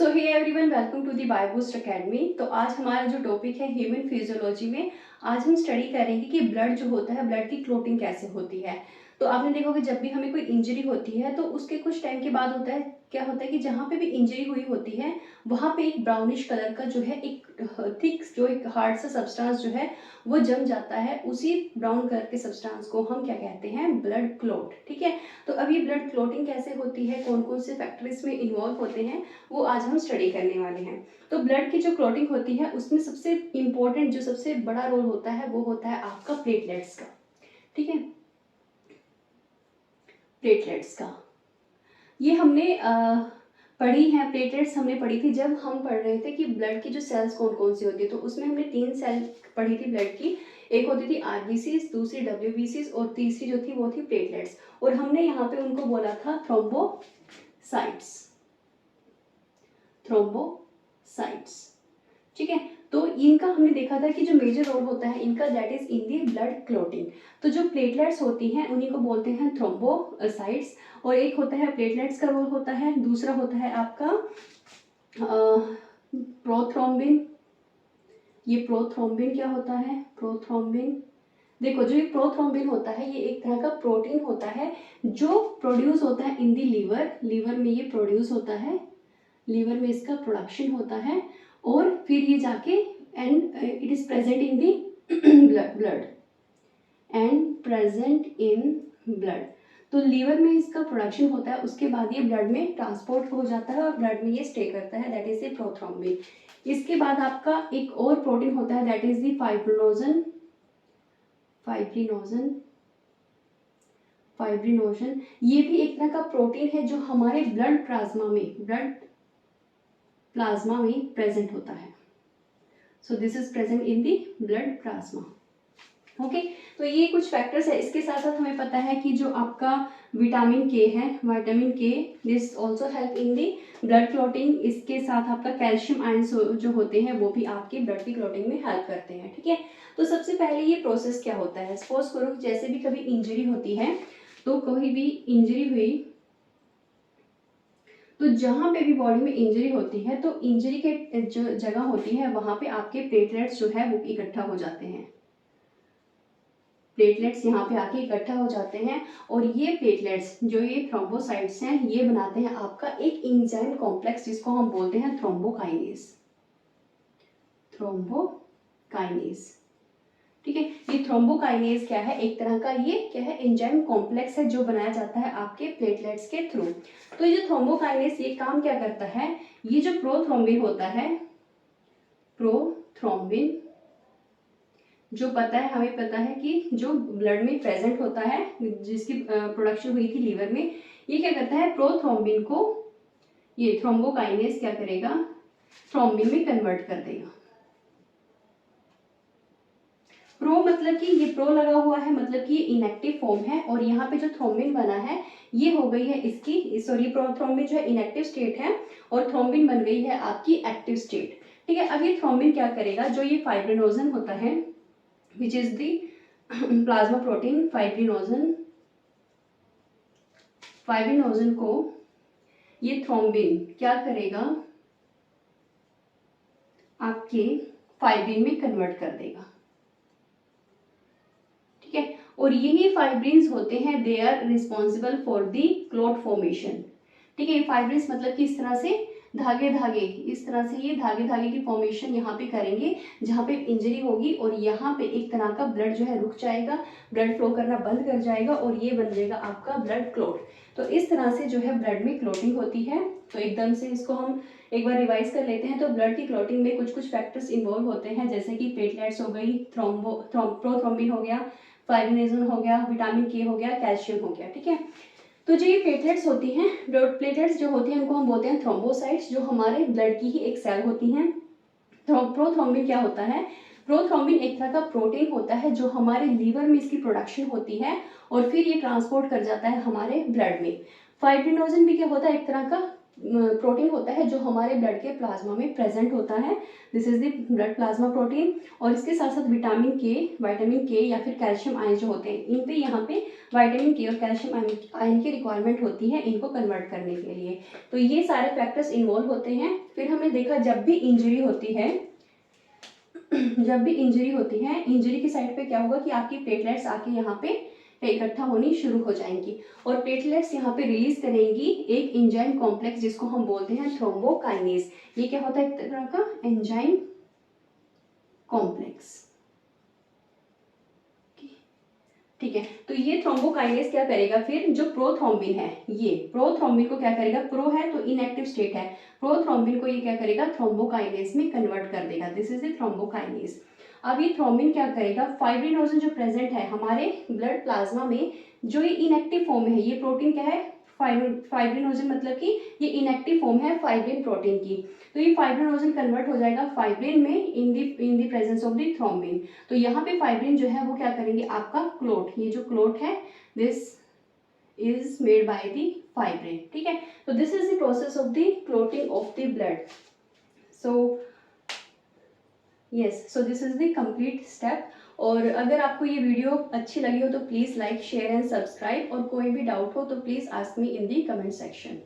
So hey everyone, welcome to the Bioboost academy. तो आज हमारा जो टॉपिक है ह्यूमन फिजियोलॉजी में, आज हम स्टडी करेंगे कि ब्लड जो होता है, ब्लड की क्लोटिंग कैसे होती है। तो आपने देखा कि जब भी हमें कोई इंजरी होती है तो उसके कुछ टाइम के बाद होता है क्या होता है कि जहाँ पे भी इंजरी हुई होती है वहाँ पे एक ब्राउनिश कलर का जो है एक थिक जो एक हार्ड सा सब्सटेंस जो है वो जम जाता है। उसी ब्राउन कलर के सब्सटेंस को हम क्या कहते हैं? Blood clot. ठीक है, तो अब ये ब्लड क्लॉटिंग कैसे होती है, कौन कौन से फैक्टर इसमें इन्वॉल्व होते हैं, वो आज हम स्टडी करने वाले हैं। तो ब्लड की जो क्लॉटिंग होती है उसमें सबसे इम्पोर्टेंट जो सबसे बड़ा रोल होता है वो होता है आपका प्लेटलेट्स का। ठीक है, प्लेटलेट्स का ये हमने पढ़ी है। प्लेटलेट्स हमने पढ़ी थी जब हम पढ़ रहे थे कि ब्लड की जो सेल्स कौन कौन सी होती है। तो उसमें हमने 3 सेल पढ़ी थी ब्लड की। एक होती थी आरबीसीज, दूसरी डब्ल्यूबीसीज और तीसरी जो थी वो थी प्लेटलेट्स। और हमने यहाँ पे उनको बोला था थ्रोम्बोसाइट्स। थ्रोम्बोसाइट्स, ठीक है। तो इनका हमने देखा था कि जो मेजर रोल होता है इनका, that is in the blood clotting. तो जो प्लेटलेट्स होती हैं उन्हीं को बोलते हैं थ्रोम्बोसाइट्स। और एक होता है प्लेटलेट्स का रोल होता है, दूसरा होता है आपका प्रोथ्रोम्बिन। ये प्रोथ्रोम्बिन क्या होता है? प्रोथ्रोम्बिन, देखो जो ये प्रोथ्रोम्बिन होता है ये एक तरह का प्रोटीन होता है जो प्रोड्यूस होता है इन दी लीवर। लीवर में ये प्रोड्यूस होता है, लीवर में इसका प्रोडक्शन होता है और फिर ये जाके and it is present in the blood and present in blood. तो लीवर में इसका प्रोडक्शन होता है, उसके बाद ये ब्लड में ट्रांसपोर्ट हो जाता है और ब्लड में ये स्टे करता है, दैट इज ए प्रोथ्रोम्बिन। इसके बाद आपका एक और प्रोटीन होता है, that is the fibrinogen. Fibrinogen, fibrinogen ये भी एक तरह का प्रोटीन है जो हमारे ब्लड प्लाज्मा में प्रेजेंट होता है। So this is present in the blood plasma. Okay, तो ये कुछ फैक्टर्स है। इसके साथ साथ हमें पता है कि जो आपका विटामिन के है, विटामिन के this also help in the blood clotting. इसके साथ आपका कैल्शियम आयंस जो होते हैं वो भी आपके ब्लड की क्लॉटिंग में हेल्प करते हैं। ठीक है, तो सबसे पहले ये प्रोसेस क्या होता है, सपोज करो जैसे भी कभी इंजरी होती है, तो कोई भी इंजरी हुई तो जहाँ पे भी बॉडी में इंजरी होती है तो इंजरी के जो जगह होती है वहाँ पे आपके प्लेटलेट्स जो है वो इकट्ठा हो जाते हैं। प्लेटलेट्स यहाँ पे आके इकट्ठा हो जाते हैं और ये प्लेटलेट्स जो ये थ्रोम्बोसाइट्स हैं ये बनाते हैं आपका एक एंजाइम कॉम्प्लेक्स जिसको हम बोलते हैं थ्रोम्बोकाइनेज। थ्रोम्बोकाइनेज, ठीक है। ये थ्रोम्बोकाइनेज क्या है? एक तरह का ये क्या है? एंजाइम कॉम्प्लेक्स है जो बनाया जाता है आपके प्लेटलेट्स के थ्रू। तो ये जो थ्रोम्बोकाइनेज ये काम क्या करता है? ये जो प्रोथ्रोम्बिन होता है, प्रोथ्रोम्बिन जो पता है, हमें पता है कि जो ब्लड में प्रेजेंट होता है जिसकी प्रोडक्शन हुई थी लीवर में, ये क्या करता है? प्रोथ्रोम्बिन को ये थ्रोम्बोकाइनेज क्या करेगा? थ्रोम्बिन में कन्वर्ट कर देगा। प्रो मतलब कि ये प्रो लगा हुआ है मतलब कि ये इनएक्टिव फॉर्म है और यहाँ पे जो थ्रोम्बिन बना है ये हो गई है इसकी, सॉरी प्रोथ्रोम्बिन जो है इनएक्टिव स्टेट है और थ्रोम्बिन बन गई है आपकी एक्टिव स्टेट। ठीक है, अब ये थ्रोम्बिन क्या करेगा? जो ये फाइब्रिनोजन होता है which is the plasma protein, fibrinogen को ये थ्रोम्बिन क्या करेगा? आपके फाइब्रिन में कन्वर्ट कर देगा। ठीक है, और यही फाइब्रिन्स होते हैं, they are responsible for the clot formation. ठीक है, फाइब्रिन्स मतलब कि इस तरह से धागे धागे, इस तरह से ये धागे धागे की फॉर्मेशन यहाँ पे करेंगे जहाँ पे इंजरी होगी और यहाँ पे एक तरह का ब्लड जो है रुक जाएगा, ब्लड फ्लो करना बंद कर जाएगा और ये बन जाएगा आपका ब्लड क्लॉट। तो इस तरह से जो है ब्लड में क्लॉटिंग होती है। तो एकदम से इसको हम एक बार रिवाइज कर लेते हैं। तो ब्लड की क्लॉटिंग में कुछ कुछ फैक्टर्स इन्वॉल्व होते हैं, जैसे कि प्लेटलेट्स हो गई, प्रोथ्रोम्बिन हो गया, फाइब्रिनोजन हो गया, विटामिन के हो गया, कैल्शियम हो गया। ठीक है, तो जो ये प्लेटलेट्स होती हैं, ब्लड प्लेटलेट्स जो होती हैं उनको हम बोलते हैं थ्रोम्बोसाइट्स, जो हमारे ब्लड की ही एक सेल होती हैं। प्रोथ्रोम्बिन क्या होता है? प्रोथ्रोम्बिन एक तरह का प्रोटीन होता है जो हमारे लीवर में इसकी प्रोडक्शन होती है और फिर ये ट्रांसपोर्ट कर जाता है हमारे ब्लड में। फाइब्रिनोजन भी क्या होता है? एक तरह का प्रोटीन होता है जो हमारे ब्लड के प्लाज्मा में प्रेजेंट होता है, this is the blood plasma protein. और इसके साथ साथ विटामिन के या फिर कैल्शियम आयन जो होते हैं, इन पे यहाँ पे विटामिन के और कैल्शियम आयन की रिक्वायरमेंट होती है इनको कन्वर्ट करने के लिए। तो ये सारे फैक्टर्स इन्वॉल्व होते हैं। फिर हमने देखा जब भी इंजरी होती है इंजरी की साइड पे क्या होगा कि आपकी प्लेटलेट्स आके यहाँ पे इकट्ठा होनी शुरू हो जाएंगी और प्लेटलेट्स यहाँ पे रिलीज करेंगी एक एंजाइम कॉम्प्लेक्स जिसको हम बोलते हैं थ्रोम्बोकाइनेज। ये क्या होता है, एक तरह का एंजाइम कॉम्प्लेक्स, ठीक है। तो ये थ्रोम्बोकाइनेज क्या करेगा, फिर जो प्रोथ्रोम्बिन है, ये प्रोथ्रोम्बिन को क्या करेगा, प्रो है तो इनएक्टिव स्टेट है, प्रोथ्रोम्बिन को ये क्या करेगा, थ्रोम्बोकाइनेज में कन्वर्ट कर देगा, दिस इज द थ्रोम्बोकाइनेज। अब ये थ्रोम्बिन क्या करेगा, फाइब्रिनोजन जो प्रेजेंट है हमारे ब्लड प्लाज्मा में, जो ये इनएक्टिव फॉर्म है, ये प्रोटीन क्या है, फाइब्रिनोजन, मतलब कि ये इनएक्टिव फॉर्म है फाइब्रिन प्रोटीन की। तो ये फाइब्रिनोजन कन्वर्ट हो जाएगा फाइब्रिन में in the presence of the thrombin. तो यहाँ पे फाइब्रिन जो है वो क्या करेंगे, आपका क्लोट, ये जो क्लोट है this is made by the fibrin, ठीक है। तो this is the process of the clotting of the blood. So so this is the complete step. और अगर आपको ये वीडियो अच्छी लगी हो तो please like share and subscribe, और कोई भी डाउट हो तो please ask me in the comment section.